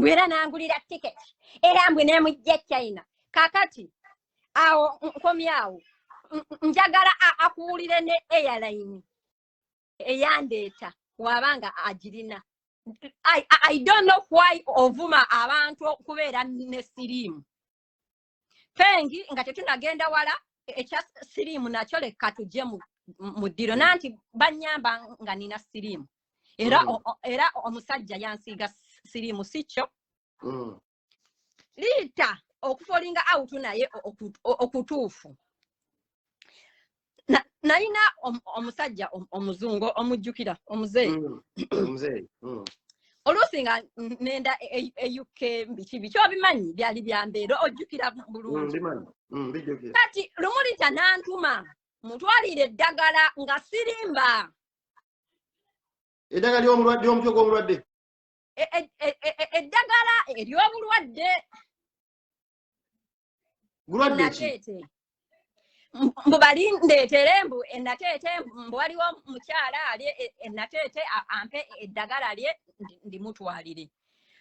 Mbwera nangulira ticket. Era mbwe ne mujja China. Kakati awo nkomyawo. Njagala akuwulire ne airline. Eyandeeta wabanga agirina. I don't know why ovuma abantu kubeera ne sirimu. Fengi nga tetunagenda wala ekya sirimu nakyo leka tujje mu ddiro nanti banyamba nga nina sirimu. Era omusajja yansiiga sirimu sikyo. Rita okufolinga out naye okutuufu. Naina omusajja omuzungu omujjukira omuzeeyi. Olusinga nenda UK biki obimanyi byali byambeero ojjukira bulungi. Kati lumulita nantuma mutwalire eddagala nga sirimba. Eddagala ly'omutwe gw'omulwadde? Eddagala ery'obulwadde. Bulwadde ki? Mbubali ndeetere mbu enateete mbu waliwo mukyala ali enateete ampe eddagala lye ndimutwalire.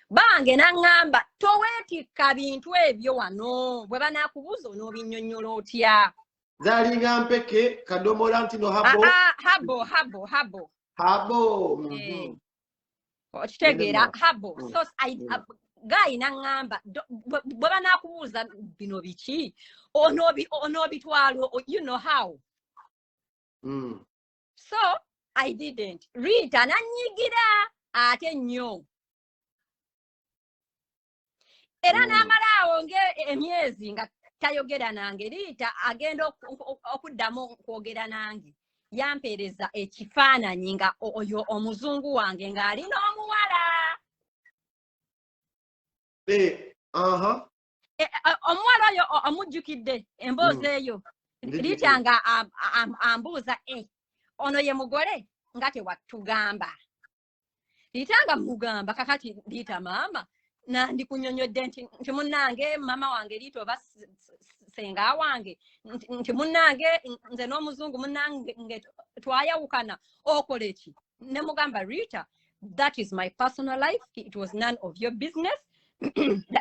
Bange naŋŋamba toweetikka bintu ebyo wano bwe banaakubuuza onoobinyonnyola otya. Zaalinga mpeke kadomola nti no habo. Okitegeera habo. So Guy naŋŋamba bwe banaakubuuza bino biki onoobitwala, you know how. So I didn't. Rita nanyigira ate nnyo. Era n'amalaawo emyezi nga tayogera nange. Rita agenda okuddamu kwogera nange. Yampeereza ekifaananyi nga oyo omuzungu wange ng'alina omuwala. Omuwala oyo omujjukidde emboozi eyo. Rita nga ambuuza ono ye mugole nga tewatugamba. Rita nga mugamba kakati Rita maama nandikunyonyodde nti munnange mama wange Rita oba senga wange nti munnange nze n'omuzungu munnange twayawukana okola eki. Ne mugamba Rita, that is my personal life. It was none of your business.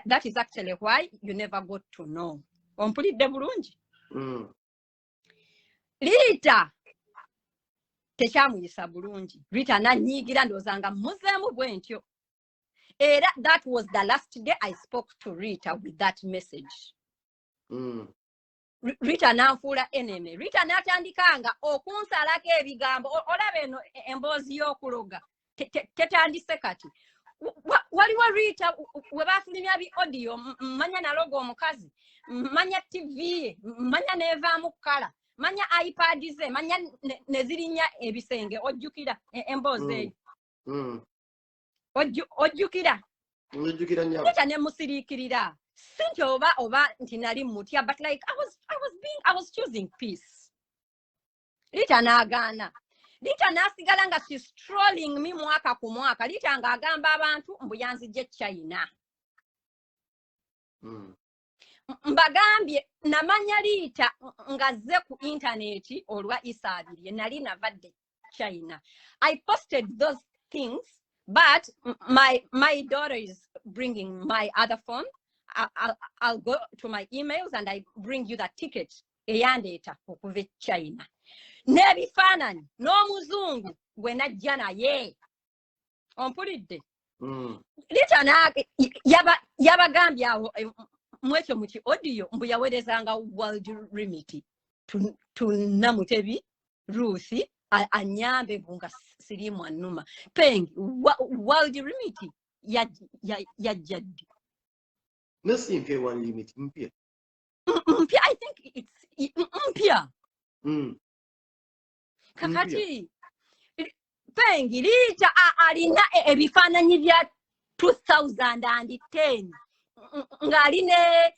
That is actually why you never got to know. Ompulidde bulungi? Rita tekyamuyisa bulungi. Rita nanyiigira ndowooza muzeemu bwe ntyo. Era that was the last day I spoke to Rita with that message. Rita nanfuula enemy. Rita natandikanga okunsalako ebigambo. Olaba eno emboozi y'okuloga tetandise kati. Waliwo Rita we baafulumya bi audio manya naloga omukazi manya TV ye manya nevaamu kala manya iPad ze manya nezirinya ebisenge ojjukira emboozi eyo. Ojjukira nnyo. Rita ne musiriikirira sinti oba nti nali mutya, but like I was choosing peace. Rita n'agaana. Rita nasigala nga she's strolling me mwaka ku mwaka. Rita nga agamba abantu mbu yanzijje China. Mbagambye namanya Rita nga zze ku internet olwa Isabiri nali navadde China. I posted those things, but my daughter is bringing my other phone. I'll go to my emails and I bring you the ticket eyandeeta okuva China. N'ebifaananyi n'omuzungu gwe najja naye. Ompulidde? Rita yabagambye awo mwekyo muki audio mbu yaweerezanga world remedy to Namutebi Ruthi anyambe bunga sirimu annuma. Pengi world remedy yajjadde. Nothing one limit mpya. I think it's mpya. Kakati Pengi Rita alina ebifaananyi bya 2010 ng'aline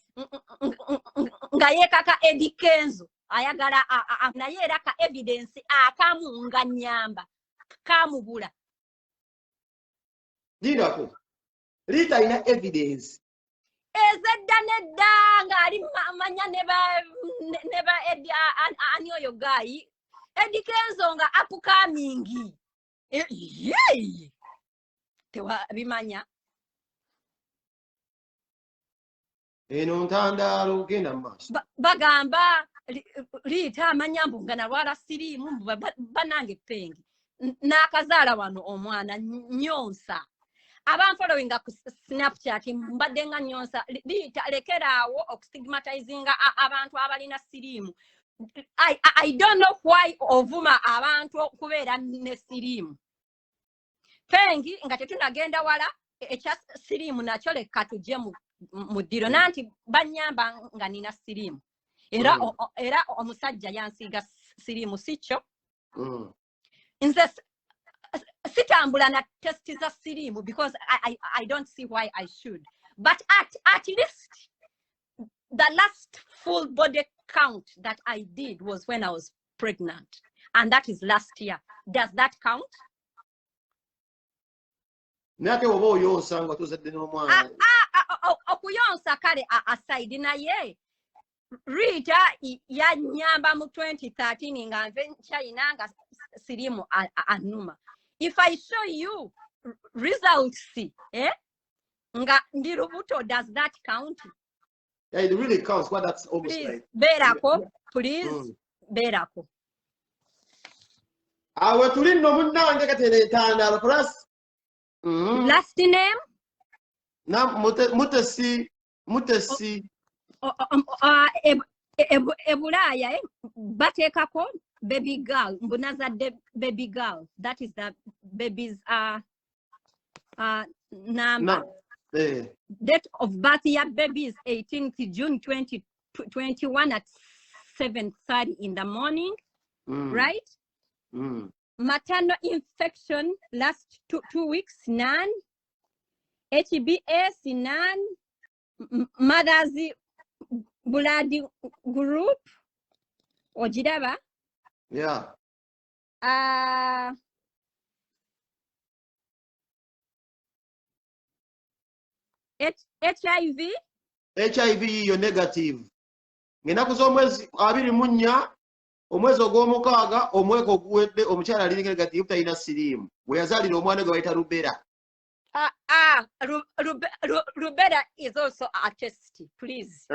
nga yeekaka Eddie Kenzo ayagala naye era ka evidence akamu nga nnyamba kamubula. Dinako Rita alina evidence ezedda nedda ng'ali manya neba ani oyo gayi Eddie Kenzo nga upcoming. Tewa bimanya. eno ntandalo genda maaso bagamba Rita amanyambu nga nalwala siriimu banange pengi n'akazaala wano omwana nyonsa abanfollowinga ku Snapchat mbadde nga nyonsa Rita lekeraawo okustigmatizinga abantu abalina siriimu. I don't know why ovuma abantu okubeera ne siriimu. Pengi nga tetunagenda wala ekya siriimu nakyo leka tujje mu ddiro nanti banyamba nga nina siriimu era omusajja yansiiga siriimu sikyo nze sitambula na testi za siriimu because I don't see why I should, but at least the last full body count that I did was when I was pregnant, and that is last year. Does that count? nate oba oyonsa nga tozadde n'omwana okuyonsa kale aside naye Rita yanyamba mu 2013 nga nve China nga siriimu anuma. If I show you results nga ndi lubuto, does that count? Yeah, it really counts, but that's almost please, like Berako, please, Berako. Awe tuli no munange katene tandalo plus last name? Na mutesi ebulaya batekako baby girl mbunazadde baby girl, that is the baby's number. Date of birth ya baby is 18th June 2021 at 7:30 in the morning, right? Maternal infection last two weeks, none. HBS, none. Mother's blood group, Ojidaba. Yeah. HIV you're negative. Ngenaku z'omwezi 24 omwezi ogw'omukaaga omwezi oguwedde omukyala ali negative talina siriimu. Bwe yazaalira omwana gwe bayita rubella. Rubella is also a test, please.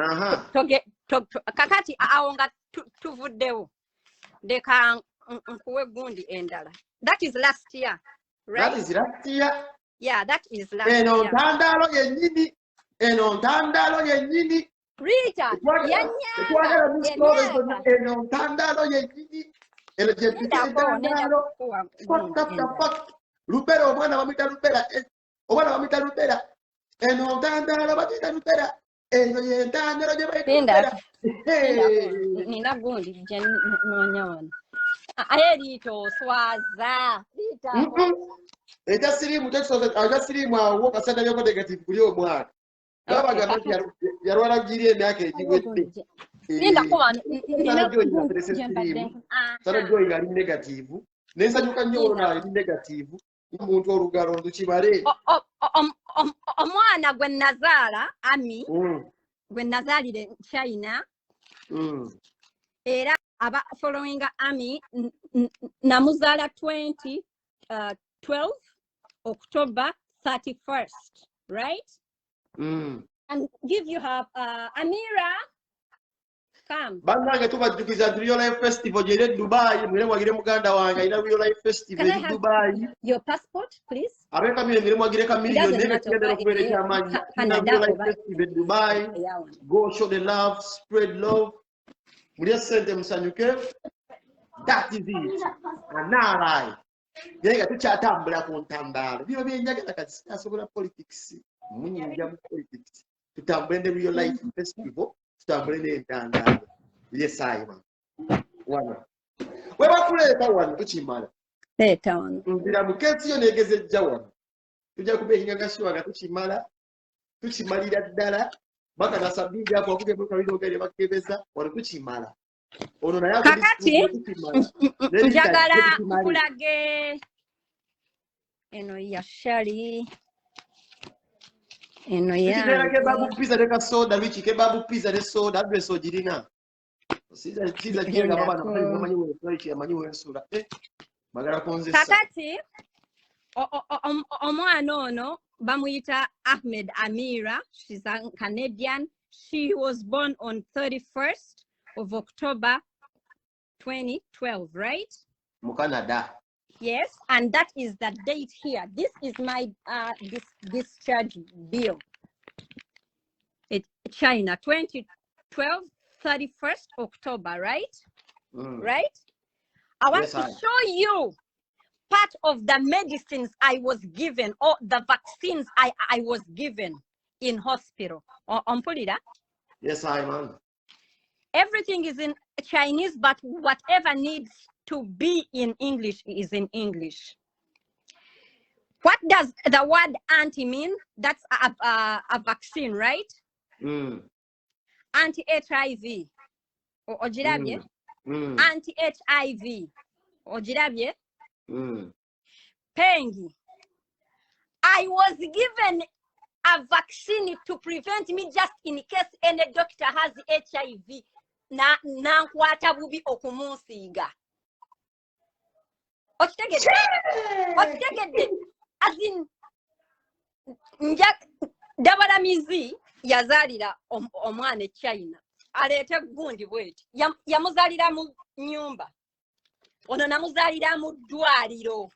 Kakati awo nga tuvuddewo. Deka nkuwe gundi endala. That is last year, right? That is last year. Yeah, that is last year. Eno ntandalo yennyini. Rita, eno ntandalo yennyini. Eno ntandalo. Rubella omwana bamuyita Rubella. Omwana bamuyita Rubella. Eno ntandalo bamuyita Rubella. Eno ye ntandalo gye bayita Rubella. Nina gundi gye noonya wano. Ayerito swaza. Rita. Eta siriimu awo kasana byoko negative kuli omwana. Babaga yarwala giri emyaka egiwedde. Linda kuba Sana joy ali negative. Nensanyuka nnyo olwo ali negative. Omuntu olugalo ndukibale. Omwana gwe nazaala Ami gwe nazaalire China. Era aba following Ami namuzaala 12 October 31st, right? And give you her Amira. Come. Bannange tubajjukiza Real Life Festival gyere Dubai, mwere mwagire muganda wange ina Real Life Festival in Dubai. Your passport, please. Abeka mwere mwagire ka million nene kigenda okubeereka amaanyi. Real Life Festival in Dubai. Go show the love, spread love. Mulye sente musanyuke. That is it. Anaalai. Yenga tukyatambula ku ntandalo. Bino byenjagala kati asobola politics. Munyinja mu politics. Tutambule ne Real Life Festival. Tutambule n'entandalo. Yes, I man. Wana. Weba kuleeta wano tukimala. Leeta wano. Mbira mukezi yo negeze jja wano. Tujja kubeehinga gashiwa nga tukimala. Tukimalira ddala. Baka nasabinja hapo akuge mu kabiri ogere bakebeza wano tukimala. Ono naye kakati njagala kulage eno ya shali eno ya kebabu pizza ne soda bichi kebabu pizza ne soda adress ogirina siza jenga baba na manyi wewe flight ya manyi wewe sura magara konze kakati omwana ono bamuyita Ahmed Amira. She's a Canadian. she was born on 31st of October 2012, right? Canada. Yes, and that is the date here. This is my discharge bill. China 2012, 31st October, right? Right? I want to show you part of the medicines I was given or the vaccines I was given in hospital. Yes, I man. Everything is in Chinese, but whatever needs to be in English is in English. What does the word anti mean? That's a vaccine, right? Anti-HIV. Ojirabye? Anti-HIV. Ojirabye? Pengi. I was given a vaccine to prevent me just in case any doctor has HIV. Na nkwata bubi okumunsiga. Okitegedde. As in Dabala mizi yazalira omwana China. Alete gundi bweti. Yamuzalira mu nyumba. Ono namuzalira mu ddwaliro.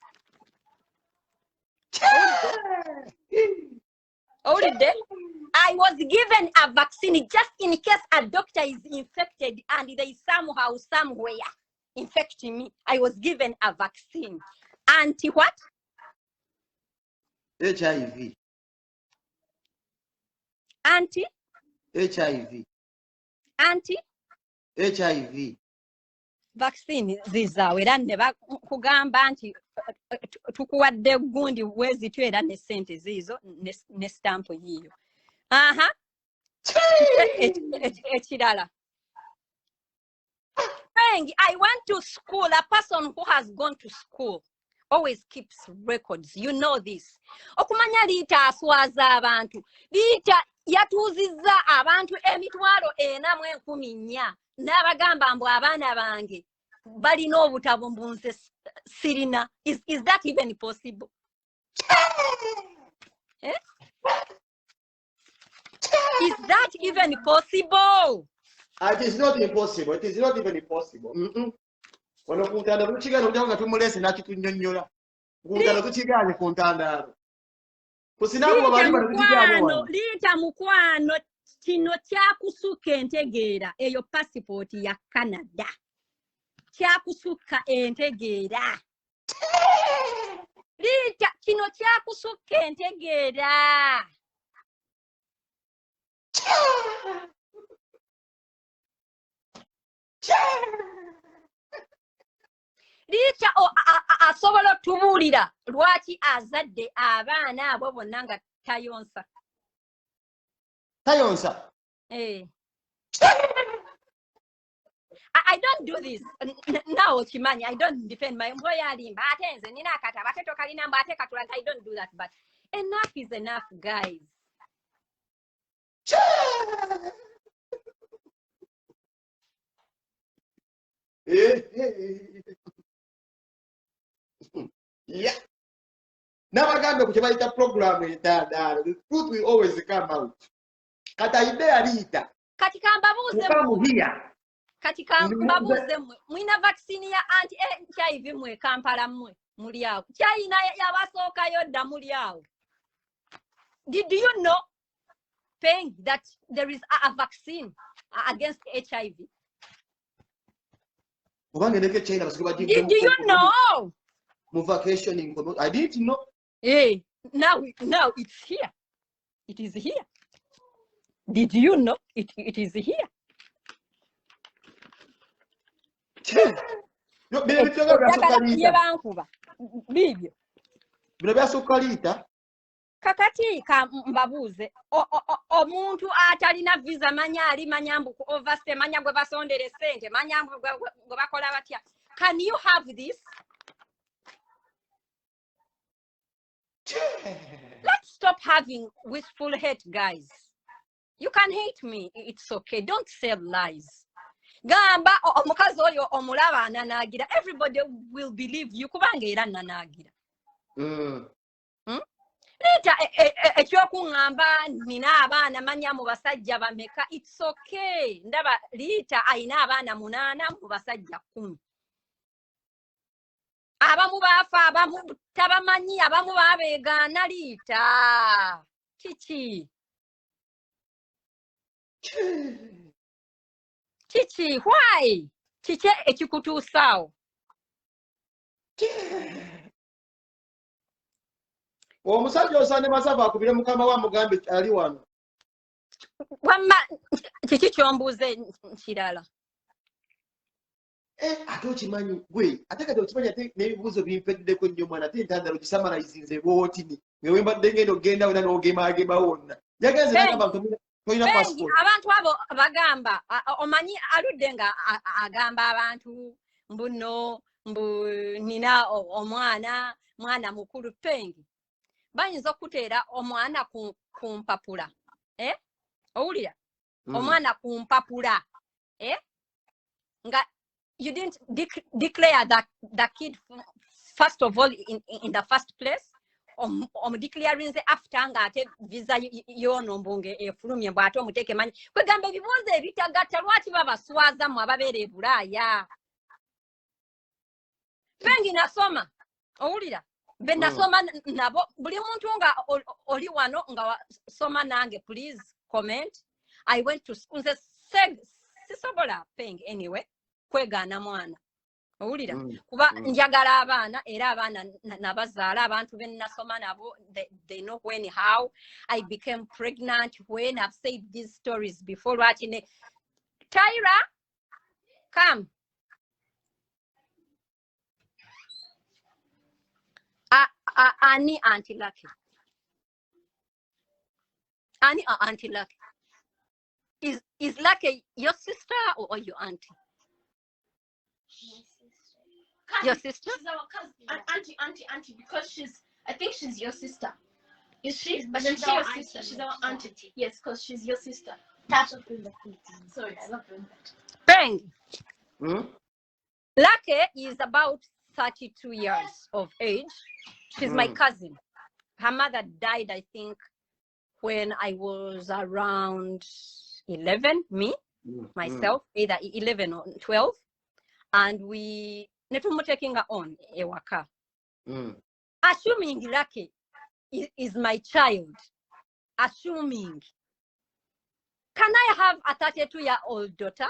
I was given a vaccine just in case a doctor is infected and they somehow, somewhere infecting me. I was given a vaccine. Anti what? HIV. Anti? HIV. Anti? HIV. Vaccine zizawe era ne bakugamba nti tukuwadde gundi wezityo era ne sente zizo ne stamp yiyo. Aha. Ekirala. I went to school. A person who has gone to school always keeps records. You know this. Okumanya Rita aswaza abantu. Rita yatuuzizza abantu emitwalo 4,100 n'abagamba mbu abaana bange balina obutabo mbunze sirina. Is that even possible? Eh? Is that even possible? It is not impossible. It is not even impossible. Wano kuntanda kuchigana kujanga tumulese nakitunyonnyola. Kuntanda kuchigane kuntandalo. Kusinabu abali kuchigane wano. Lita mukwano kino kyakusuka entegeera eyo passport ya Canada. Kyakusuka entegeera. Lita kino kyakusuka entegeera. Rita asobola tubuulira lwaki azadde abaana abo bonna nga tayonsa. Tayonsa. I don't do this. Now, Chimani, I don't defend my employer. I don't do that. But enough is enough, guys. Yeah. Never got to buy the program. The truth will always come out. Kataibea Rita. Come here. Katika mbabuze mwina vaccine ya anti-HIV mwe Kampala mwe muli awo. China yabasooka yodda muli awo. Did you know, Peng, that there is a vaccine against HIV? Did you know? Vacationing. I didn't know. Hey, now it's here. It is here. Did you know it is here? Kakati ka mbabuze omuntu atalina visa manya ali manyambu ku overstay manya gwe basondere sente manyambu gwe bakola batya. Can you have this? Let's stop having wistful hate, guys. You can hate me, it's okay. Don't sell lies. Gamba omukazi oyo omulaba ananagira. Everybody will believe you kubanga era ananagira. Rita ekyokuŋŋamba nina abaana manya mu basajja bameka, it's okay. Ndaba Rita ayina abaana 8 mu basajja 10. Abamu baafa, abamu tabamanyi, abamu baabeegaana. Rita kiki why kiki ekikutuusaawo? Omusajja osaane masava akubire mukama wa mugambe ali wano. Wamma kiki kyombuuze kirala? Ate okimanyi gwe ate kati okimanyi ate n'ebibuuzo bimpeddeko nnyo mwana ate entandaro gisamalayizinze bootini ngewe mbadde ngenda okugenda wona n'ogemagema wonna yagenze n'agamba tolina passport. Abantu abo bagamba omanyi aludde nga agamba abantu mbuno nina mwana mukulu pengi bayinza okuteera omwana ku mpapula owulira omwana ku mpapula nga you didn't declare that the kid first of all in the first place declaring after nga ate visa yonombonge efulumye bw'ate omuteeke manyi kwegamba ebibuuzo ebitagatta lwaki babaswaza mu ababeera e Bulaaya. Pengi nasoma owulira be nasoma nabo buli muntu nga oli wano nga soma nange please comment. I went to school sisobola Pengi anyway kwegaana mwana owulira kuba njagala abaana era abaana nabazaala abantu be nasoma nabo they know when how I became pregnant when I've said these stories before. Lwaki ne Tyra come Ani Auntie Lucky. Ani Auntie Lucky. Is Lucky your sister or your auntie? Cousin. Your sister? She's our cousin. Auntie, because I think she's your sister. Is she? But she's your sister. She's our auntie. Yes, because she's your sister. That's up in the Philippines. Sorry, I love doing that. Bang. Lucky is about 32 years of age. She's my cousin. Her mother died, I think, when I was around 11, myself, either 11 or 12. And we taking her on ewaka. Assuming Lucky is my child, assuming, can I have a 32-year-old daughter?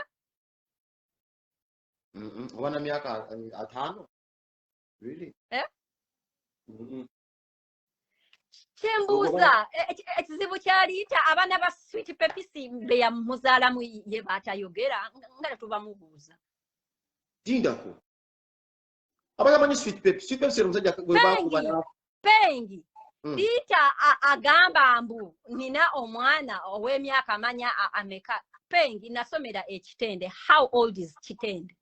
Really? Chembuza ekizibu kya Rita abaana ba sweet pepisi be ya muzaalamu ye batayogera nga tubamubuuza. Dindako. Abamanyi sweet pepsi omusajja gwe bakubala. Pengi. Rita agamba mbu nina omwana ow'emyaka manya ameka. Pengi nasomera ekitende. How old is Kitende?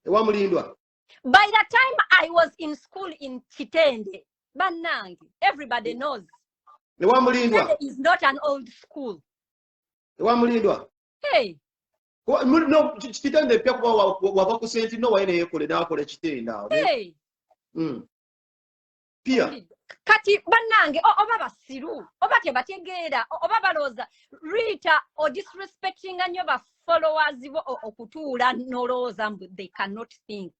Ewamulindwa. By the time I was in school in Kitende, Banangi, everybody knows. Kitende is not an old school. Ewamulindwa. Hey. No, Kitende pia kuba wava ku senti no waine yekole nakola Kitende awo. Hey. Pia. Kati banange oba basiru oba tebategeera oba balooza Rita or disrespecting nnyo ba followers bo okutuula n'olowooza mbu they cannot think.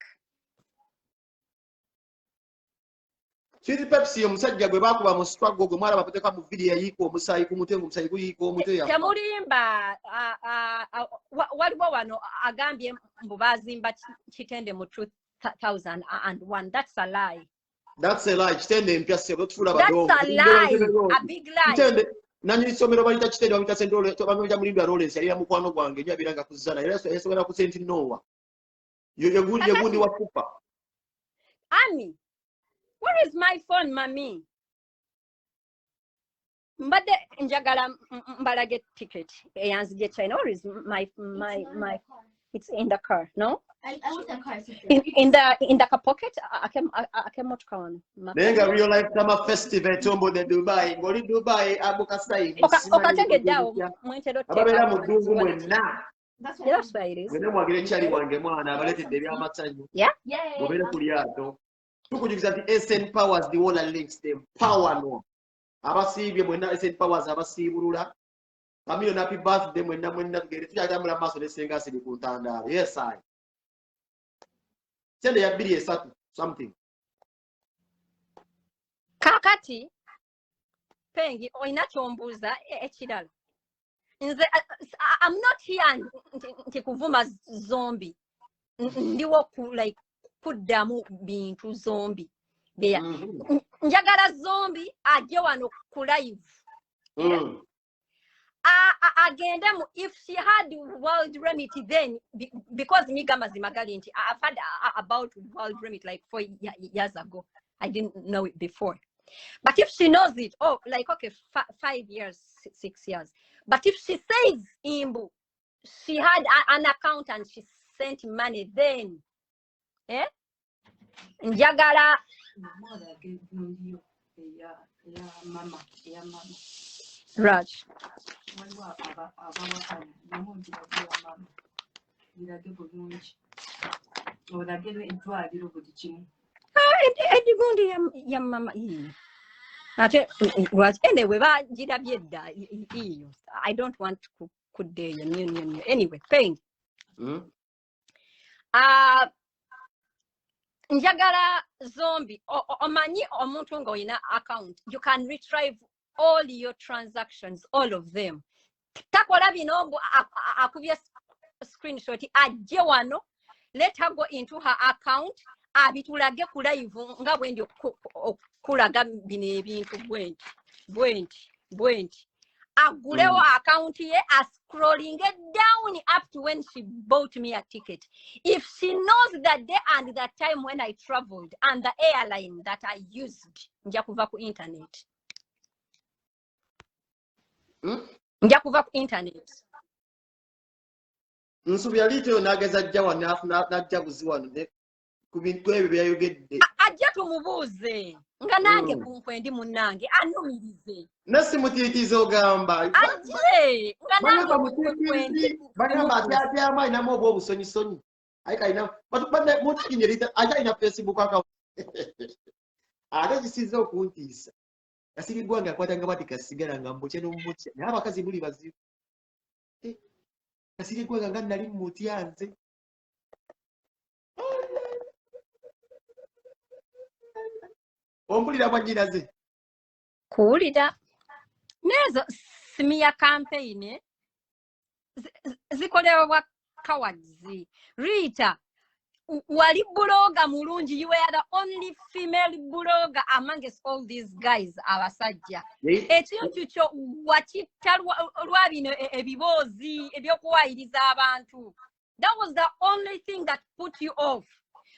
Sweet Pepsi omusajja gwe bakuba mu struggle gwe mwala bapeteka mu video yayiika omusayi ku mutwe omusayi guyiika omutwe ya. Temulimba waliwo wano agambye mbu bazimba Kitende mu 2001. That's a lie. That's a lie. Kitende mpya sebo tufula badongo. That's a lie. A big lie. Kitende nanyi somero bayita Kitende bayita sentole bamulya mulindwa Lawrence yali mukwano gwange nnyo abiranga kuzana era yasobera ku senti Noah. Yegundi wa kupa. Ami, where is my phone, mommy? Mbade njagala mbalage ticket eyanzije China. Where is my it's in the car, no? I want the car. In the pocket. I came out on. Nenga real life summer festival tombo de Dubai. Ngoli Dubai abuka sai. Okatege dawo mwentero te. Ababera mu dungu mwenna. That's why it is. Mwene mwagire chali wange mwana abaletedde by'amatsanyu. Yeah. Mubere ku lyato. Tukujukiza nti SN powers the wall and links them power no. abasiibye mwenna St. Powers abasiibulula Kamiliyoni happy birthday mwenna tugende tukyatambula maaso ne Senga asiri ku ntandaalo. Yes, I. Sende ya 2 something. Kakati pengi oyina kyombuuza ekirala. Nze I'm not here nti kuvuma zombie. Ndiwo kuddamu bintu zombie. Njagala zombie ajje wano ku live. Agenda if she had world remedy then because Miga Mazimagali I've heard about world remedy like 4 years ago. I didn't know it before. But if she knows it, oh, like okay, 5 years, 6 years. But if she says Imbu, she had an account and she sent money, then Njagala Raj. Ya mama ate was anyway I don't want to could day anyway pain njagala zombie omanyi omuntu ngoyina account you can retrieve all your transactions, all of them. Takola binombo akubya screenshot ajje wano, let her go into her account abitulage ku live nga bwendi okulaga bino ebintu bwenti agulewo account ye scrolling it down up to when she bought me a ticket. If she knows that day and that time when I traveled and the airline that I used nja kuva ku internet. Nja kuva ku internet. Nsubira lito nageza jjawa najja kuziwano ne ku bintu ebyo byayogedde. Ajja tumubuuze nga nange kunkwendi munnange anumirize. Nasi mutiitiza ogamba. Ajje nga nange kunkwendi. Bagamba ati amayi namu obwo obusonyisonyi. Ayi kayina batubadde mutikinye Rita ajja ina Facebook account. Ate kisiza okuntiisa. Kasirigwa nga akwata nga bati kasigala nga mbukye n'omutya. Naye abakazi muli bazibu. Kasirigwa nga nali mutyanze. Ompulira bwanyina ze. Kuwulira. Nezo simiya campaign zikolewa kawazi. Rita wali blogger mulungi, you were the only female blogger amongst all these guys abasajja. Ekintu kyo wakitta lwa bino ebiboozi ebyokuwayiriza abantu. That was the only thing that put you off.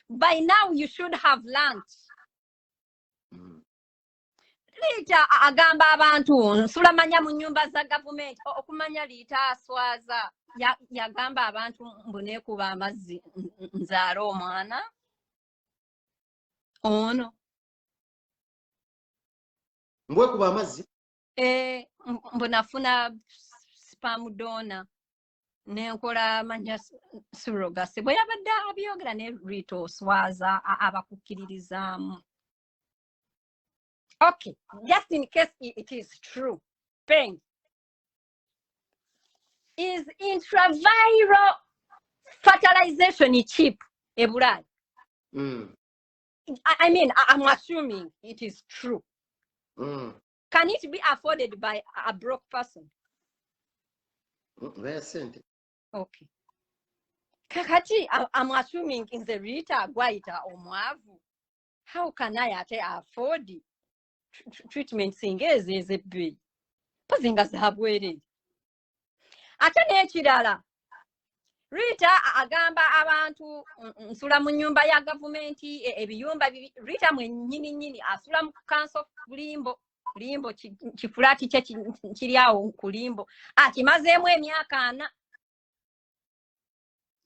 By now you should have learned. Rita agamba abantu nsulamanya mu nyumba za Gavumenti okumanya Rita aswaza yagamba abantu mbune kuba amazzi nzaala omwana ono mbwe kuba amazzi mbunafuna spam donor nenkola manya surrogacy bwe yabadde abyogera ne Rita oswaza abakukkiririzaamu. Okay, just in case it is true, Peng, is intraviral fertilization cheap? Ebulad. I mean, I'm assuming it is true. Can it be afforded by a broke person? Very simple. Okay. Kakati, I'm assuming in the Rita Guaita or Mwavu. How can I afford it? Treatment singers is a big. Pazingas have waited. Ate n'ekirala. Rita agamba abantu nsula mu nyumba ya Gavumenti ebiyumba Rita mwennyini asula mu kanso Kulimbo kifulati kye kiri awo Kulimbo akimazeemu emyaka 4.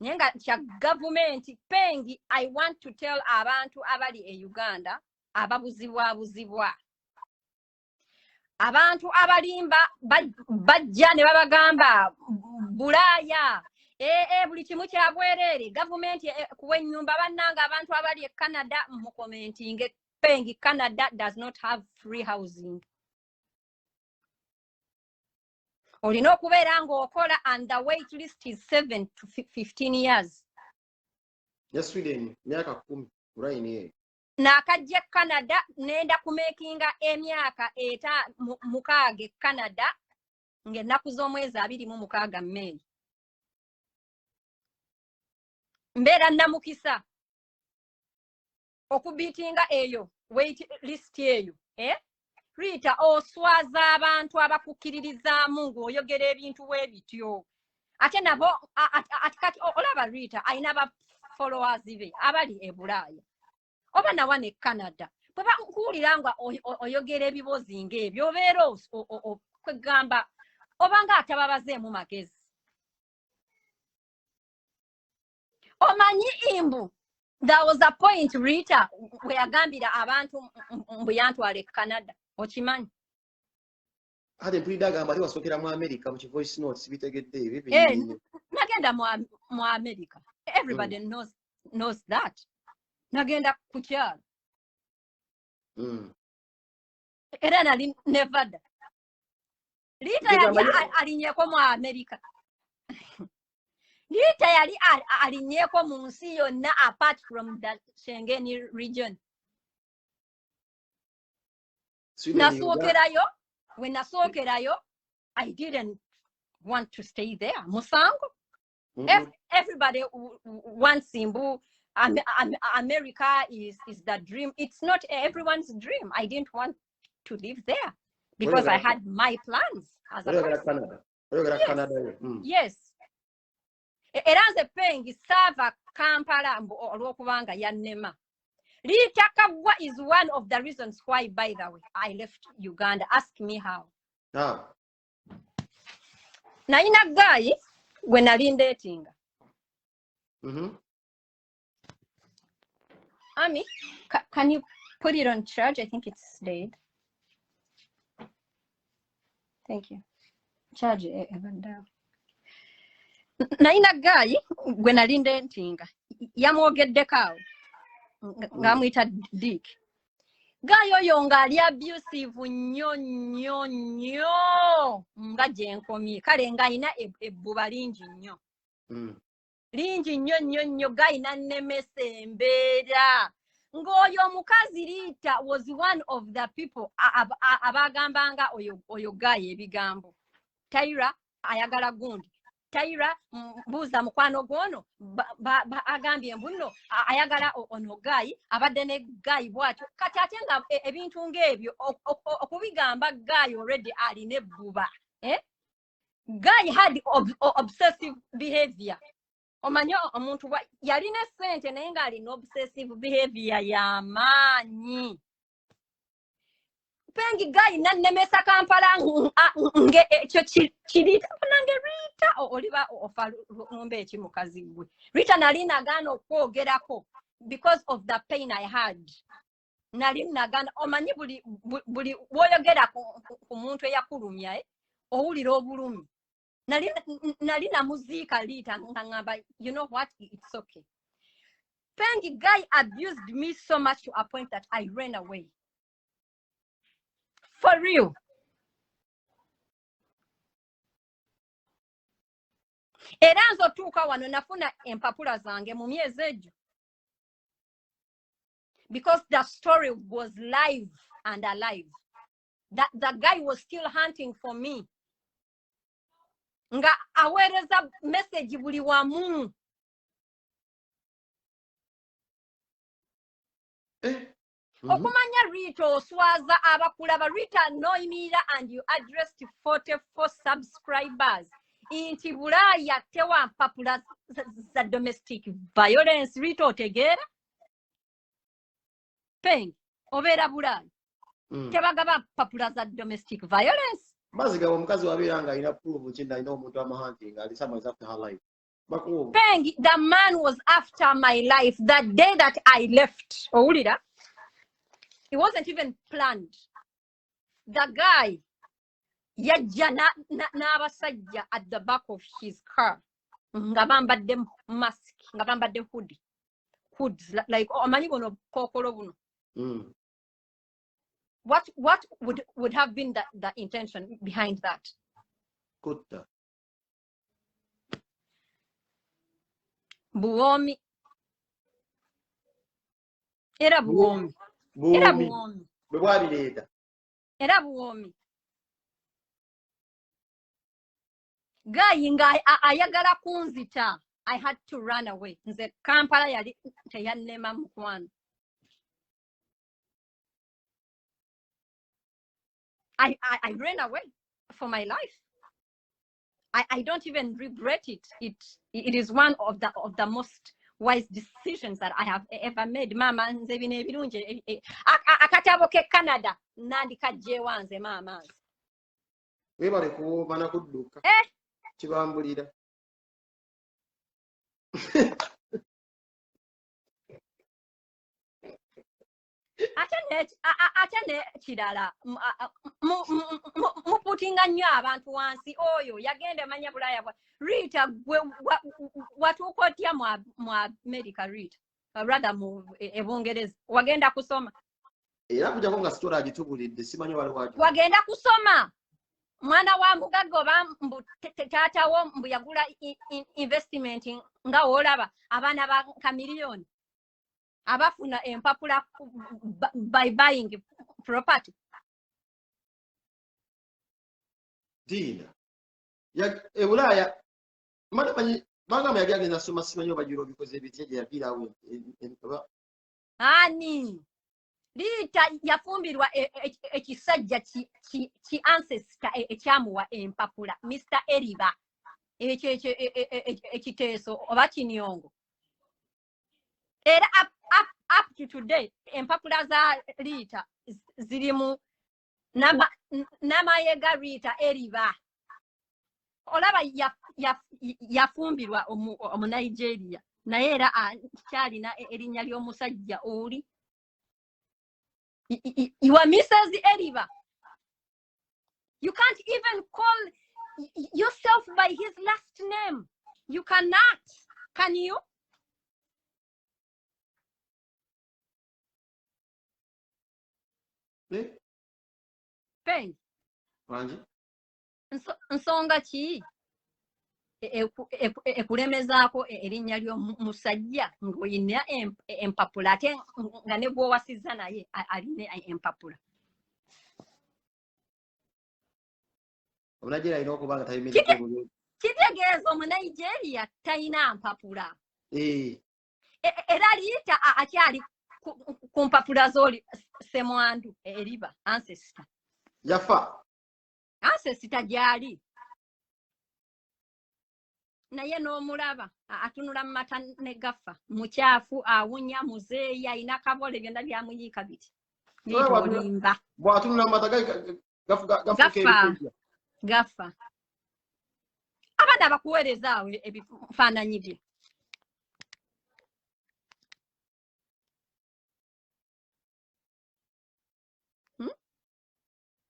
Nyenga kya Gavumenti Pengi. I want to tell abantu abali e Uganda ababuzibwa abantu abalimba bajja ne babagamba Bulaya buli kimu kya bwerere Gavumenti kuwa ennyumba bannanga abantu abali e Canada mu commenting Pengi Canada does not have free housing. olina okubeera ng'okola and the wait list is 7 to 15 years. Ya Sweden myaka 10 line. N'akajja Canada nenda kumekinga emyaka mukaaga Canada ng'ennaku z'omwezi 26 May. Mbeera namukisa okubitinga eyo wait list eyo Rita oswaza abantu abakukkiririzaamu ng'oyogera ebintu webityo ate nabo atikati olaba Rita ayina ba followers be abali e Bulaaya oba nawa ne Canada bwe bakuwulira nga oyogera ebibozi ng'ebyo obeera kwegamba oba nga atababazeemu magezi. Omanyi imbu there was a point Rita we yagambira abantu mbu yantwala e Canada okimanyi ate mpulidde agamba ate wasokera mu America mu voice notes bitegedde ebyo nagenda mu America everybody knows that nagenda ku kyalo era nali Nevada. Rita yali alinyeko mu America. Rita yali alinyeko mu nsi yonna apart from the Schengen region. Nasookerayo, when nasookerayo, I didn't want to stay there. Musango. Everybody wants Simbu. America is the dream. It's not everyone's dream. I didn't want to live there because I had my plans as a person. Yes. Era nze pengi sava Kampala olw'okubanga yannema. Rita Kaggwa is one of the reasons why, by the way, I left Uganda. Ask me how. Naina guy when I been dating. Ami, can you put it on charge? I think it's dead. Thank you. Charge it even down. Naina guy when I been dating. Yamwogedde kawo. Ngamwita Dick. Guy oyo ngali abusive nnyo nga gye nkomye kale ng'alina ebbuba lingi nnyo. Lingi nnyo gayina nnemesa embeera. Ng'oyo omukazi Rita was one of the people abagambanga oyo gayi ebigambo. Taira ayagala gundi. Taira mbuuza mukwano gwono agambye mbuno ayagala ono gayi abadde ne gayi bwatyo kati ate nga ebintu ng'ebyo okubigamba gayi already alina ebbuba. Guy had obsessive behavior. Omanyo omuntu yalina sente naye ng'alina obsessive behavior y'amaanyi. Pengi guy nannemesa Kampala nge ekyo kirita nange Rita oliba ofa ngombe eki mukazi gwe. Rita nali nagaana okwogerako because of the pain I had. Nali nagaana omanyi buli woyogera ku muntu eyakulumya owulira obulumi. Nali namuziika Rita ngamba you know what, it's okay. Pengi guy abused me so much to a point that I ran away. For real. Era nzotuuka wano nafuna empapula zange mu myezi egyo. Because the story was live and alive. That the guy was still hunting for me. Nga aweereza message buli wamu. Okumanya Rita oswaza abakulaba. Rita noyimirira and you addressed 44 subscribers. Inti Bulaaya tewa mpapula za domestic violence. Rita otegeera? Pengi obeera Bulaaya. Tebagaba mpapula za domestic violence. Mazigaba omukazi wabeera nga alina proof kinda alina omuntu amahunting ali someone after her life. Pengi, the man was after my life the day that I left. Owulira? It wasn't even planned. The guy yajja n'abasajja at the back of his car nga bambadde mask nga bambadde hoods like omanyi buno kookolo buno. What would have been the intention behind that? Kutta. Buomi. Era buomi. Era buomi. Bwali leeta. Era buomi. Guy nga ayagala kunzita. I had to run away. Nze Kampala yali teyannema mukwano. I ran away for my life. I don't even regret it. It is one of the most wise decisions that I have ever made. Mama nze bino ebirungi akatabo ke Canada nandika jewanze mama. Webale kuba na kudduka. Kibambulira. Atene kirala muputinga nnyo abantu wansi oyo yagenda manya bulaya bwa Rita gwe watuuka otya mu America Rita rather mu Ebungereza wagenda kusoma era kujako nga story agitubulidde simanyi wali wajo wagenda kusoma mwana wa mugagga oba mbu taatawo mbu yagula investment nga olaba abaana ba kamiliyoni abafuna empapula by buying property. Dina. Ulaya. Magama yali agenda soma simanyi obajiro bikoze ebityeje yabirawo. Ani. Rita yafumbirwa ekisajja ki ancestor ekyamuwa empapula Mr. Eriba. Ekiteeso oba kinyongo. Era up to today empapula za Rita zirimu namayega Rita Eriba olaba yafumbirwa omu Nigeria naye era kyalina erinnya ly'omusajja oli you are Mrs. Eriba. You can't even call yourself by his last name. You cannot. Can you? Pen. Wanji? Nsonga ki? Ekulemezaako erinnya ly'omusajja ng'olina empapula ate nga ne gw'owasizza naye alina empapula. Omunajeria alina okuba nga tabimenye bulungi. Kitegeeza Omunigeria talina mpapula. Era Rita akyali ku mpapula z'oli Semwandu Eriba ancestor. Yafa. Ancestor gyali. Naye n'omulaba atunula mu mata ne gafa mukyafu awunya muzeeyi alina kabole byonna byamuyiika biti. Olimba. Bw'atunula mu mata gafa. Abadde abakuweereza awo ebifaananyi bye.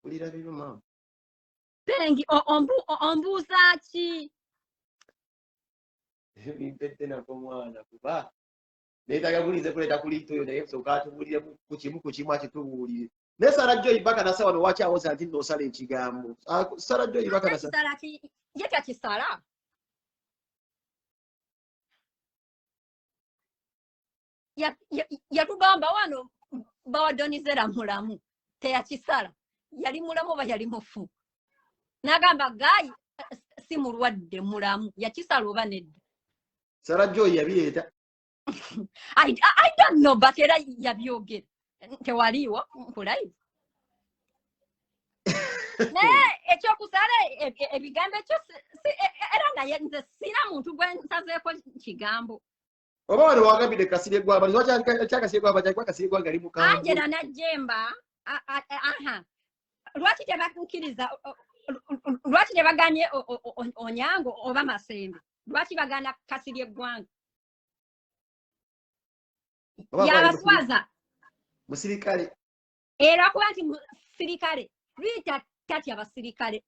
Ulira bino mama. Bengi ombuuza ki? Bimpette nako mwana kuba. Neetaaga bulize kuleeta ku Liito oyo naye nsooka atubulire ku kimu akitubuulire. Ne Sarah Joy Baka na sawa lwaki awoza nti n'osala ekigambo. Sarah Joy Baka na sawa. Ye takisala. Yatugamba wano bawadonizera mulamu. Teyakisala. Yali mulamu oba yali mufu. Nagamba gayi si mulwadde mulamu. Yakisala oba nedda. Sarah Joy yabireeta. I don't know but era yabyogera. Tewaliwo nkulayivu. Naye ekyokusala ebigambo ekyo era naye nze sina muntu gwe nsazeeko kigambo. Oba wano wagambide Kasirye Gwamba kyakasirye Gwamba kyakwa Kasirye Gwamba ali mukambwe. Angela Najjemba lwaki tebakkiriza lwaki tebaganye Onyango oba Masembe lwaki bagana Kasirye Gwanga yabaswaza musirikale era kuba nti musirikale Rita tatya basirikale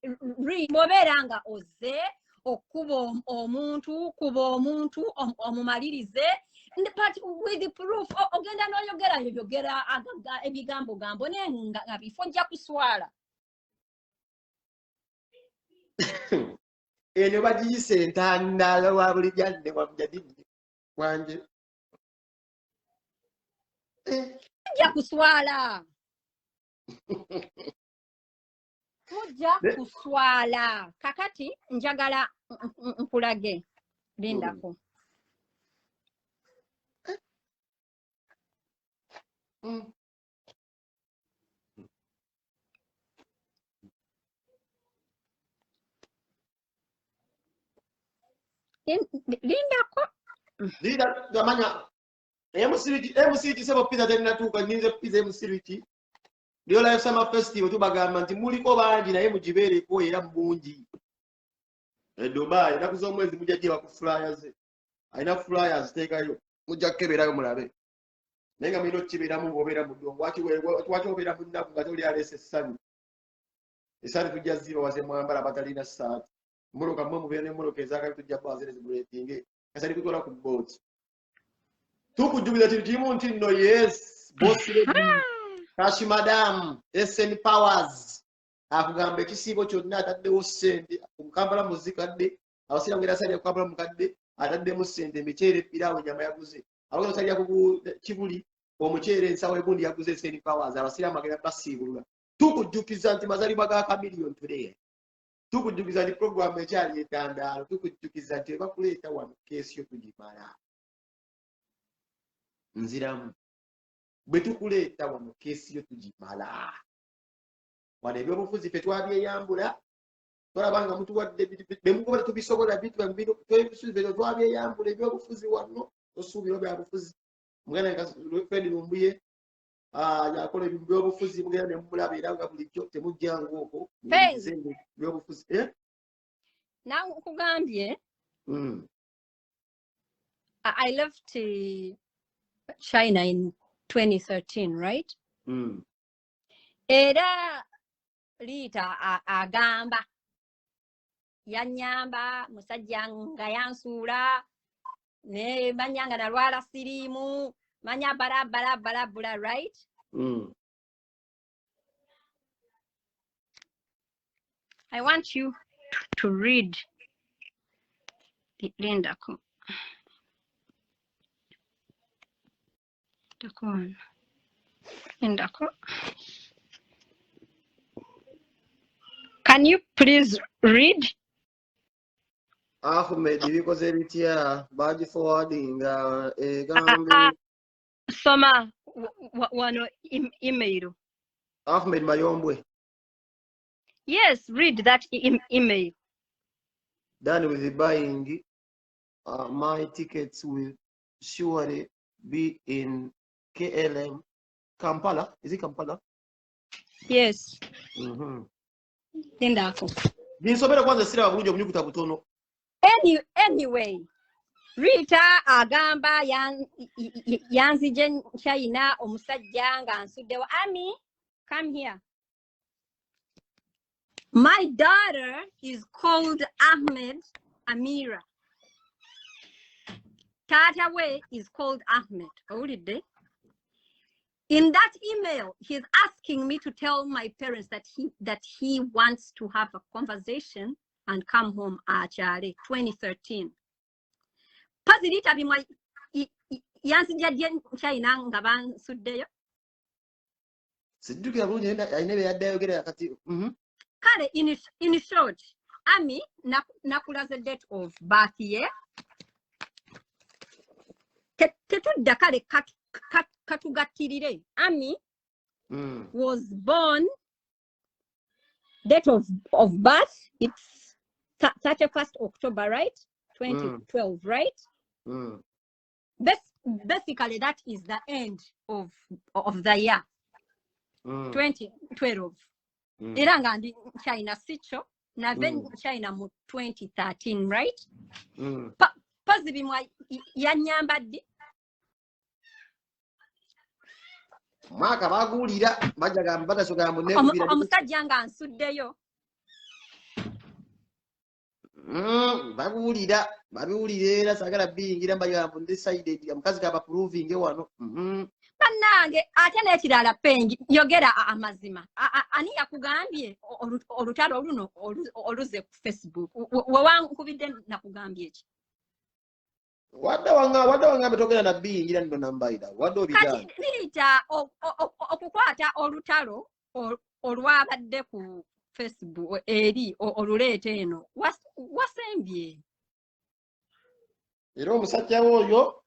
bw'obeera nga ozze okuba omuntu omumalirize but with the proof ogenda n'oyogera ebigambo naye nga bifo nja kuswala Eno bagiyise entandalo wa buli jadde wa mujadidi wanje. Mujja kuswala. Mujja kuswala. Kakati njagala nkulage. Lindako. Lindako. Lida gamanya emusiriti sebo pizza tenatuuka ninze pizza emusiriti Liola Summer Festival tubagamba nti muliko bangi naye mugibeereko era bungi. Dubai nakuzo omwezi mujja giba ku flyers. Alina flyers teekayo mujja kukeberayo mulabe. Naye nga mulina okukiberamu ng'obeera mu ddongo. Lwaki obeera mu nnaku nga toli aleese essanyu? Essanyu tujja ziba waze mwambala batalina ssaati. Mmoloka mmwe mubeera n'emmoloka ezaakali tujja baazire zibuleetinge. Kasali kutola ku booti. Tukujjubiza kintu kimu nti nno yes boss lady Cash Madam SN Powers akugamba ekisiibo kyonna ataddewo ssente omukambala muzikadde abasira ngera salya kukambala mukadde ataddemu ssente emiceere piraawo ennyama yaguze abagala salya ku kibuli omuceere ensawo egundi yaguze SN Powers abasira amagera basiibulula tukujjukiza nti mazalibwa ga kamiliyoni today tukujjukiza nti programu ekyali etandaalo tukujjukiza nti bakuleeta wano keesi y'okugimala nziramu bwe tukuleeta wano keesi yo tugimala wano ebyobufuzi fe twabyeyambula tolabanga mutuwadde bemukuba tubisobola bitubisubizo bino twabyeyambula ebyobufuzi wano osuubira byabufuzi muganda Fred Lumbuye yakola ebyobufuzi mugenda ne mumulaba era nga bulijjo temujjangu okwo ebyobufuzi Now kugambye I left China in 2013, right? Era Rita agamba yanyamba musajja nga yansuula ne manyanga nalwala sirimu manya bala right? I want you to read Linda. Can you please read? Ahmed bikoze bitya baji forwarding Soma wano email. Ahmed Mayombwe. Yes, read that email. Done with the buying. My tickets will surely be in KLM. Kampala. Is it Kampala? Yes. Ndako. Ninsobera kwanza sira babulungi omunyukuta butono. Anyway, Rita agamba yanzije China omusajja nga ansuddewo. Ami, come here. My daughter is called Ahmed Amira. Tata way is called Ahmed. Owulidde? In that email, he's asking me to tell my parents that he wants to have a conversation and come home achale 2013. Pazirita bimwa yanzija China nga bansuddeyo. Sidukira bulungi ayinebe yaddayogera kati. Kale in short, Ami nakulaze date of birth year. Tetudda kale katugatirire. Ami was born, date of birth, it's 31st October, right? 2012, right? Basically, that is the end of the year. 2012. Iranga ndi China sicho, na then China mu 2013, right? Pozibimwa yanyambadde. Maka bagulira bajaga mbataso gambo nekubira omusajja nga ansuddeyo. Babiwulira era sagala bingira mbagambo decided omukazi kaba proving wano. Nange ate n'ekirala pengi yogera amazima. Ani yakugambye olutalo luno oluze ku Facebook? We wankubidde nakugambye ki? Wadda wanga ametokera na B ngira ndo nambaida. Wadda obigambye. Kati Rita okukwata olutalo olwabadde ku Facebook eri oluleeta eno wasembye. Era omusajja oyo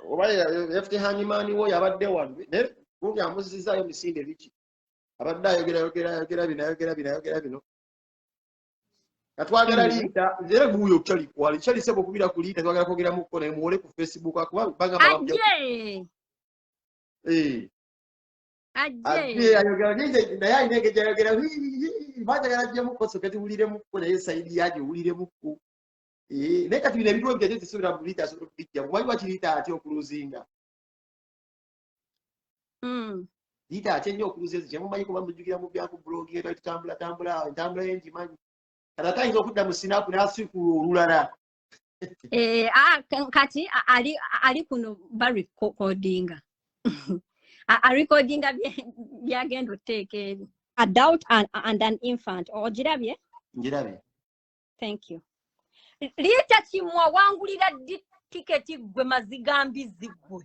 oba FT Hanyimani wo yabadde wano ne kumbi amuzizaayo misinde biki abadde ayogera bino katwagala Rita era guyo kyali sebo kubira ku Rita twagala kwogera mu kone muwole ku Facebook akuba banga mababya ajje ayogera nje naye ayinege ayogera baja yajje mu koso kati ulire mu kone saidi yaje ulire mu ku neka tubine biduwe byaje tisubira mu Rita so bijja kuba bakirita ati okuluzinga Rita ate nnyo okuluzinga kye mumanyi kuba mujukira mu byanku blogging eto tambula enjimanyi atayinza okudda mu Snap n'asiku olulala kati ali kuno recordinga recordinga byagenda oteeka eri adult and an infant ogirabye? Njirabye. Thank you. Rita kimwa wangulira tiketi gwe mazigambizi gwe.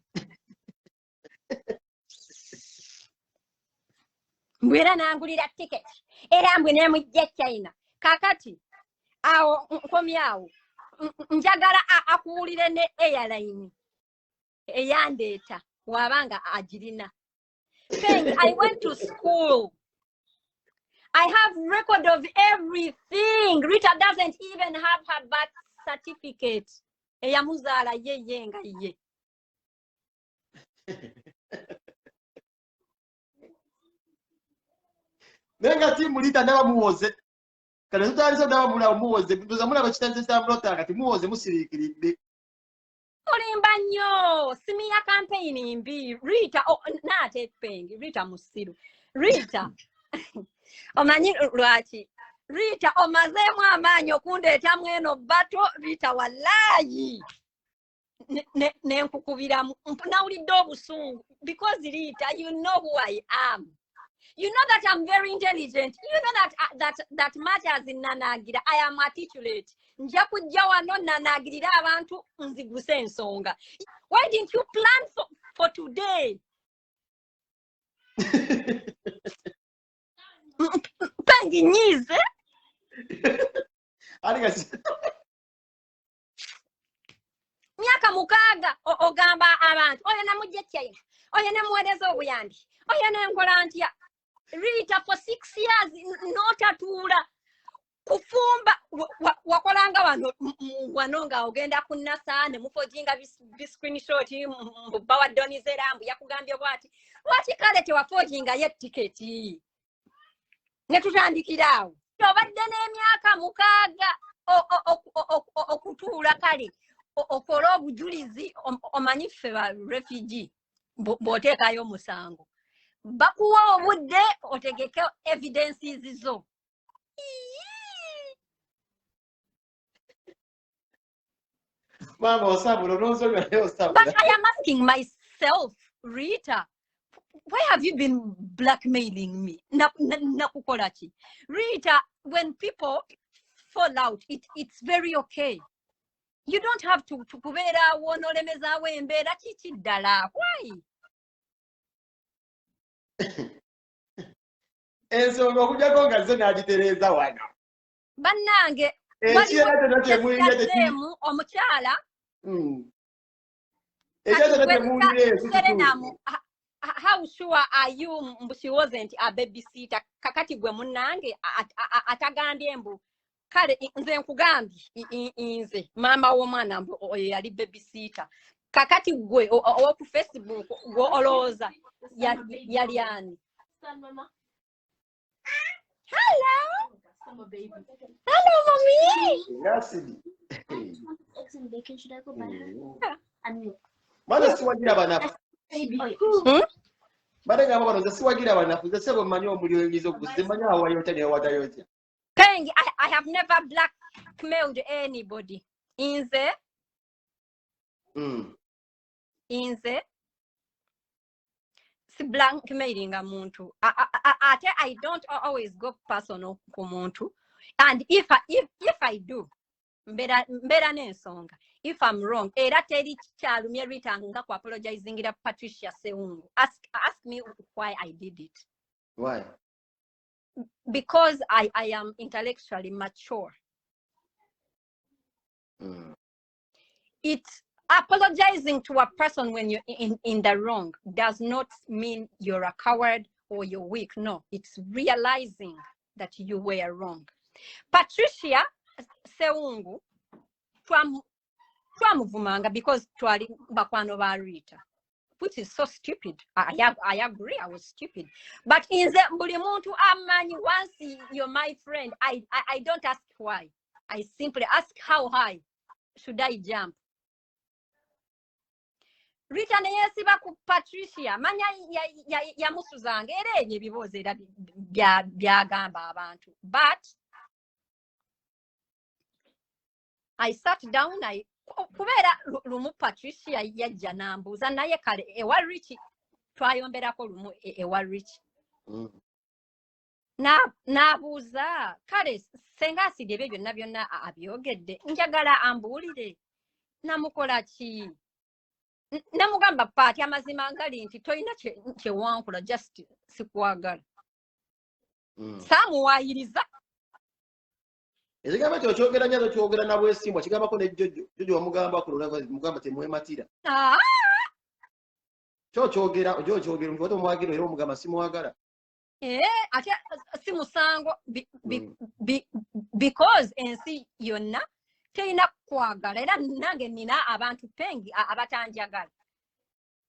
Mbwera nangulira tiketi era mbwe ne mujja China. Kakati awo nkomyawo njagala akuwulire ne airline eyandeeta wabanga agirina. I went to school. I have record of everything. Rita doesn't even have her birth certificate. Eyamuzala ye nga ye. Nenga timu Rita ndaba muwoze. Kana tutaliso ndaba mula muwoze. Ndoza mula bakitanze samulota kati muwoze musirikiridde. Olimba nnyo. Simiya campaign mbi. Rita nate pengi. Rita musiru. Rita. Omanyi lwaki Rita omazeemu amaanyi okundeeta mweno bato Rita wallahi nenkukubiramu nawulidde obusungu because Rita you know who I am. You know that I'm very intelligent. You know that matters in nanagira. I am articulate. Nja kujja wano nanagirira abantu nziguse ensonga. Why didn't you plan for today? Pangi nyize. Myaka mukaaga ogamba abantu oyo namujja China oyo nemuweereza obuyambi oyo nenkola ntya. Rita for 6 years n'otatuula kufumba wakolanga wano nga ogenda ku NASA ne mufojinga screenshot mbubba wa Donizera mbu yakugambye bwati lwaki kale tewafojinga ye tiketi ne tutandikiraawo obadde n'emyaka mukaaga okutuula kale okola obujulizi omanyi ffe ba refugee bw'oteekayo omusango bakuwa obudde otegeke evidences zo. Mama osabula n'onsonga naye osabula. But I am asking myself, Rita, why have you been blackmailing me? Nakukola ki? Rita, when people fall out, it's very okay. You don't have to kubeera wonolemezaawo embeera kiki ddala. Why? Ensonga okujjako nga zo n'agitereeza wano. Bannange waliwo omukyala how sure are you she wasn't a babysitter? Kakati gwe munnange atagambye mbu kale nze nkugambye nze maama w'omwana mbu oyo yali babysitter. Kakati gwe owoku Facebook gwe olowooza yali ani? Hello. Hello, mommy. Yes. Eggs and bacon. Should I go buy? Mwana siwagira banafu. Bade ngabo bano siwagira banafu. Sebo manyi omulio engizo kuze manyi awayote ne watayote. Kengi, I have never blackmailed anybody. Inze. Inze. si blackmailing muntu. I don't always go personal ku muntu. And if I do, mbera n'ensonga. If I'm wrong, era teri kyalumye Rita nga ku apologizing ira Patricia Seungu. Ask me why I did it. Why? Because I am intellectually mature. It's apologizing to a person when you're in the wrong does not mean you're a coward or you're weak. No, it's realizing that you were wrong. Patricia Seungu twamuvumanga because twali bakwano ba Rita, which is so stupid. I agree, I was stupid. But in the buli muntu amanyi, once you're my friend, I don't ask why. I simply ask how high should I jump. Rita neyesiba ku Patricia manya ya musuzanga era ebyo ebibuuzo era byagamba abantu. But I sat down, kubera lumu Patricia yajja nambuuza naye kale ewa Rich twayomberako lumu ewa Rich. Nabuuza kale senga asidde ebyo byonna byonna abyogedde njagala ambuulire namukola ki? Namugamba Paati amazima ngali nti toyina kyewankula just sikwagala. Samuwaayiriza. Ekigamba ky'okyogera nyazo kyogera na bwesimbwa kigambako ne Jojo wamugamba kulula mugamba temwematira. Ky'okyogera omuntu omwagira era omugamba simuwagala. Ate si musango because ensi yonna teyina kwagala era nange nina abantu pengi abatanjagala.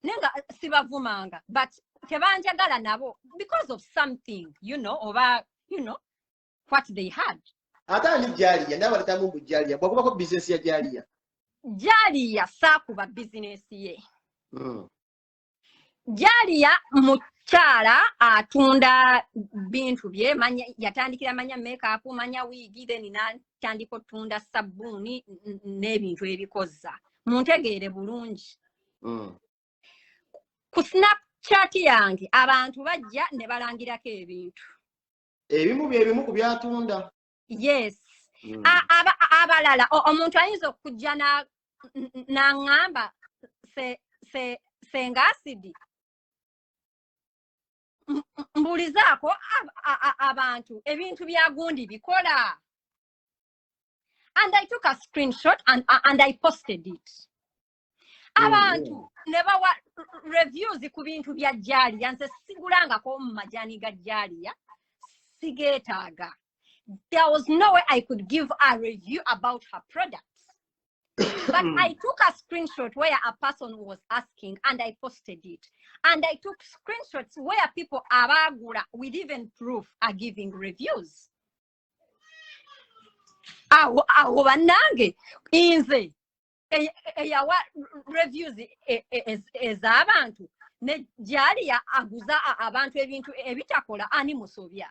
Nenga sibavumanga but tebanjagala nabo because of something, what they had. Atani Jaliya ndaba letamu mu Jaliya bwakubako business ya Jaliya saakuba business ye. Jaliya mukyala atunda bintu bye yatandikira manya makeup manya wigi then natandika otunda sabbuuni n'ebintu ebikoza muntegeere bulungi. Ku Snapchat yange abantu bajja ne balangirako ebintu ebimu ku byatunda. Yes. Abalala omuntu ayinza okujja n'aŋŋamba senga asidi mbulizaako abantu ebintu bya gundi bikola. And I took a screenshot and I posted it. Abantu ne bawa reviews ku bintu bya Jaliya nze sigulangako mu majani ga Jaliya sigeetaaga. There was no way I could give a review about her products. But I took a screenshot where a person was asking and I posted it. And I took screenshots where people abagula with even proof are giving reviews. Awo banange inze eyawa reviews ez'abantu ne Jaliya aguza abantu ebintu ebitakola ani musobya.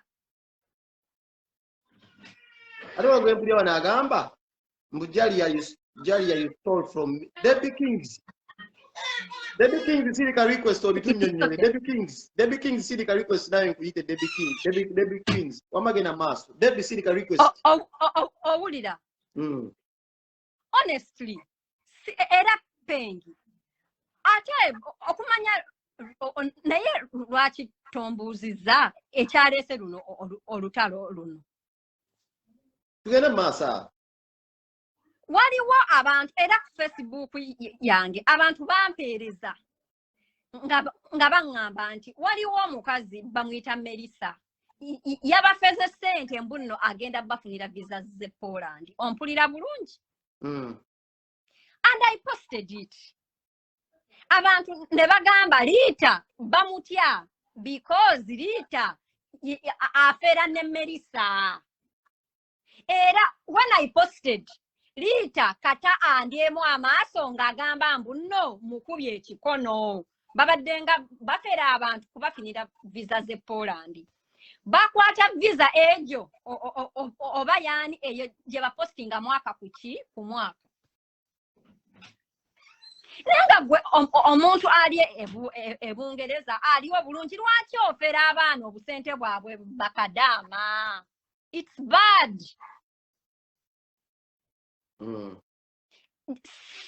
Ate wagwempulira wano agamba mbu Jaliya you stole from Debbie Kings. Debbie Kings sirika request obitunnyonnyole. Debbie Kings sirika request naye nkuyite Debbie Kings. Debbie Kings wamagena maaso. Debbie sirika request. Owulira. Honestly era pengi ate okumanya naye lwaki tombuuziza ekyaleese luno olutalo luno. Tugenda maaso. Waliwo abantu era ku Facebook yange abantu bampeereza nga baŋŋamba nti waliwo omukazi bamuyita Melissa yabafeze ssente mbuno agenda bafunira visa ze Poland. Ompulira bulungi? And I posted it. Abantu ne bagamba Rita bamutya because Rita afera ne Melissa. Era when I posted Rita kata andyemu amaaso ng'agamba mbu no mukubye ekikono babaddenga bafera abantu kubafinira visa ze Poland. Bakwata visa ejo oba yani eyo gye bapostinga mwaka ku mwaka. Nenga gwe omuntu ali ebungereza aliwo bulungi lwaki ofera abaana obusente bwabwe bakadama. It's bad.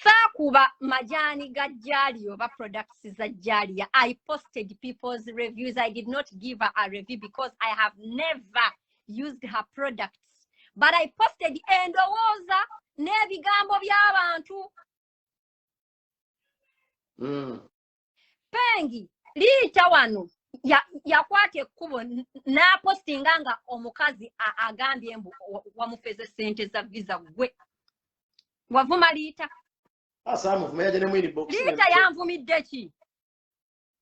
Sakuba majani ga Jali over products za Jalia. I posted people's reviews. I did not give her a review because I have never used her products. But I posted endowooza n'ebigambo by'abantu. Pengi Rita wano yakwata ekkubo n'apostinga nga omukazi agambye mbu wamufeze sente za visa gwe. Wavuma Rita? Muvuma yaje ne mwini box. Rita yanvumidde ki?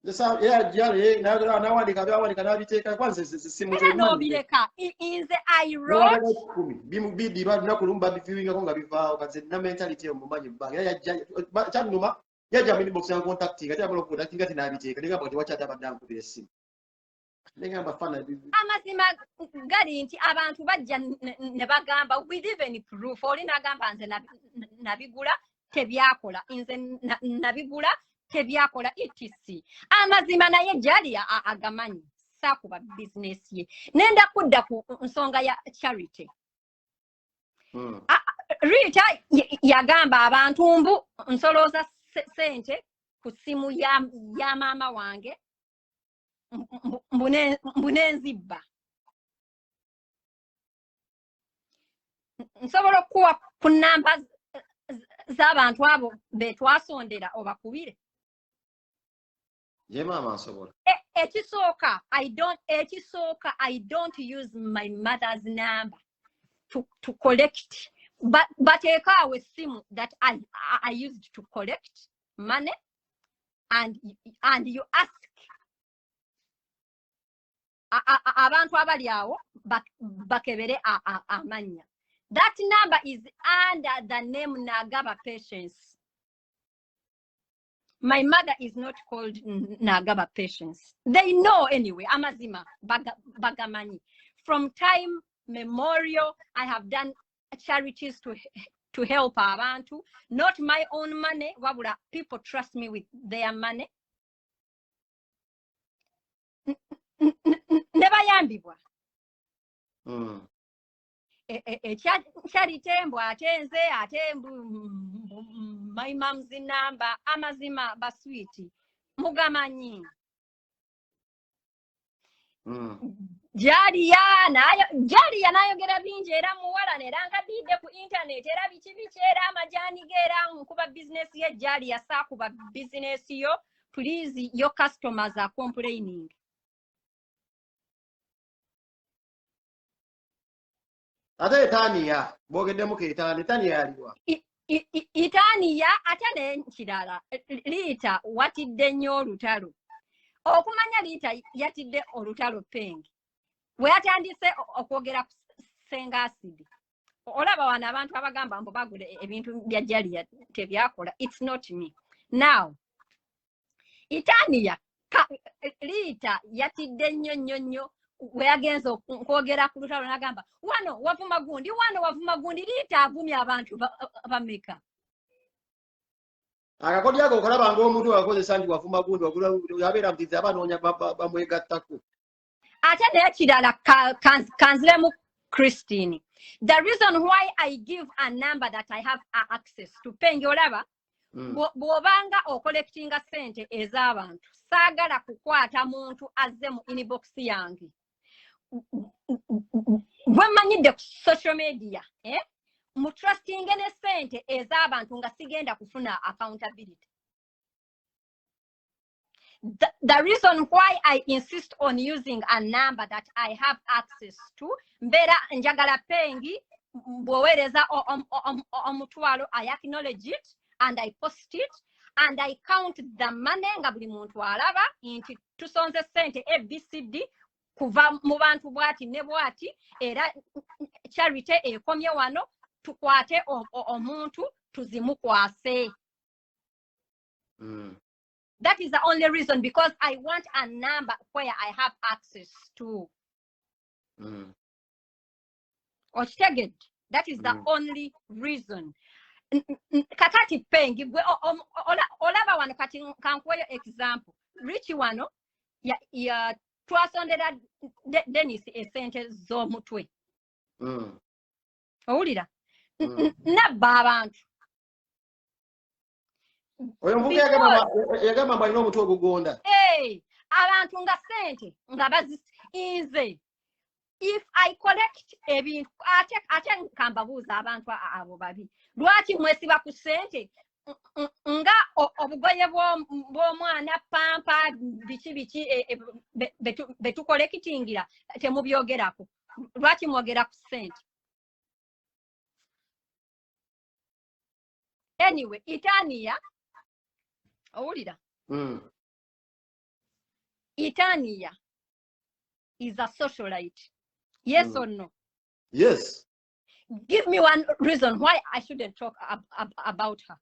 Nawandika byawandika n'abiteeka kwanza simu ze n'obireka inze I wrote bidi nakulumba biviwingako nga bivaawo kaze na mentality omumanyi bbanga kyannuma yaja mwini box ya contacting ate yamala okucontacting ati n'abiteeka negamba nti wakyata abadde ankubira essimu negamba fana amazima gali nti abantu bajja ne bagamba with even proof oli n'agamba nze nabigula tebyakola nze nabigula tebyakola etc. Amazima naye Jali agamanyi sakuba business ye. Nenda kudda ku nsonga ya charity. Rita yagamba abantu mbu nsoloza sente ku simu ya mama wange mbunenzibba. Nsobola okuwa ku namba z'abantu abo betwasondera obakubire. Ye mama nsobola. Ekisooka I don't use my mother's number to collect, but bateekaawo essimu that I used to collect money and you ask abantu abali awo bakebere amanya. That number is under the name Nagaba Patience. My mother is not called Nagaba Patience. They know anyway. Amazima bagamani. From time memorial, I have done charities to help abantu. Not my own money. Wabula, people trust me with their money. Never yambibwa. Charitembo atenze atembu my mom's number amazima baswiti mugamanyi. Jali yanayogera bingi era muwala neranga bidde ku internet era biki era amajani gera nkuba business ye Jali yasakuba business yo. Please, your customers are complaining. Ate Tania bogeddemu ke Tania aliwa. Itania atane nkirala Rita watidde nnyo olutalo. Okumanya Rita yatidde olutalo pengi. We atandise okwogera ku Senga acid. Olaba wana abantu abagamba mbo bagule ebintu bya Jali tebyakola. It's not me. Now, Itania Rita yatidde nnyo we agenza okwogera ku lutalo n'agamba wano wavuma gundi Rita avumya abantu bameka. Akakodya ako okalaba ng'omuntu akozesa nti wavuma gundi yabeera mutiza abanoonya bamwegattako. Ate n'ekirala kanziremu Christine. The reason why I give a number that I have access to pengi olaba bw'obanga okolektinga sente ez'abantu saagala kukwata muntu azze mu inbox yange. Gwe mmanyidde ku social media mutrustinge ne sente ez'abantu nga sigenda kufuna accountability. The reason why I insist on using a number that I have access to, mbera njagala pengi bwowereza omutwalo, I acknowledge it and I post it and I count the money nga buli muntu alaba nti tusonze sente ABCD kuva mu bantu bwati ne bwati era charity ekomye wano tukwate omuntu tuzimukwase. That is the only reason, because I want a number where I have access to. That is the only reason. kakati pengi gwe olaba wano kati kankuweyo example Rich wano ya twasondera Dennis esente z'omutwe owulira nabba abantu oyo mvuga yagamba balina omutwe ogugonda abantu nga sente nga baziinze if I collect ebintu ate nkambabuuza abantu abo babi lwaki mwesiba ku sente nga obugoye bw'omwana pampa biki betukolekitingira temubyogerako lwaki mwogera ku sente anyway Itania owulira Itania is a socialite. Yes or no? Yes. Give me one reason why I shouldn't talk about her.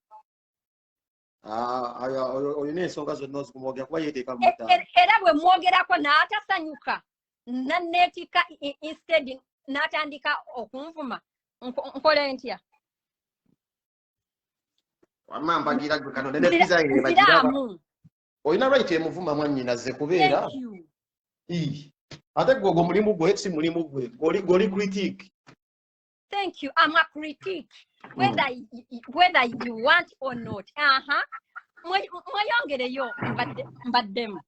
Era bwe mwogerako n'atasanyuka nanneetika instead n'atandika okunvuma nkole ntya wamambagira gwe kano nene pizza ye bagiraba oyina right emuvuma mwannyinaze kubeera ate gwe mulimu gwe si mulimu gwe goli critique. Thank you. I'm a critique whether you want or not. Mweyongereyo mbaddemu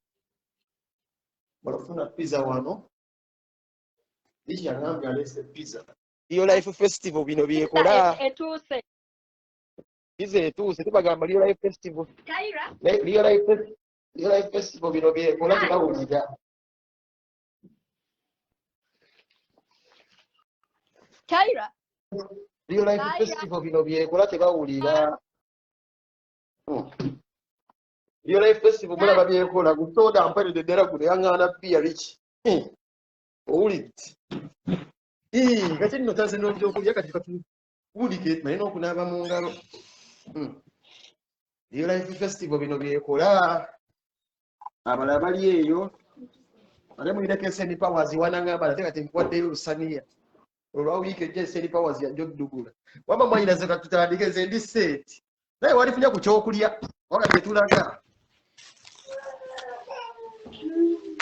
balofuna pizza wano ichi yangambye alese pizza iyo life festival bino byekola etuuse pizza etuuse tubagamba liyo life festival liyo life festival bino byekola tebawulira Tyra liyo life festival bino byekola tebawulira liyo life festival mulaba byekola gusoda mpere ddala guno yaŋŋaana bbiya biki owulidde kati nno taze n'okyokulya kati katuwulike naye n'okunaaba mu ngalo liyo life festival bino byekola abalala bali eyo ate muyireko Send Powers wanaŋŋamba nate kati nkuwaddeyo lusaniya olwa wiiki ejja Send Powers yajja okudugula wamba mwanyinaze katutandike nze ndi seeti naye walifunya ku kyokulya waka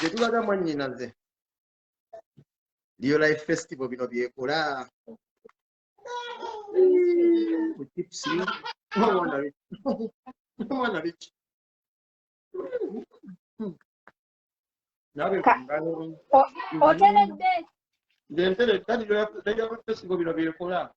gyetulaga mwanyinaze liyo life festival bino byekola omwana biki nabe oteredde ndentere kati liyo life festival bino byekola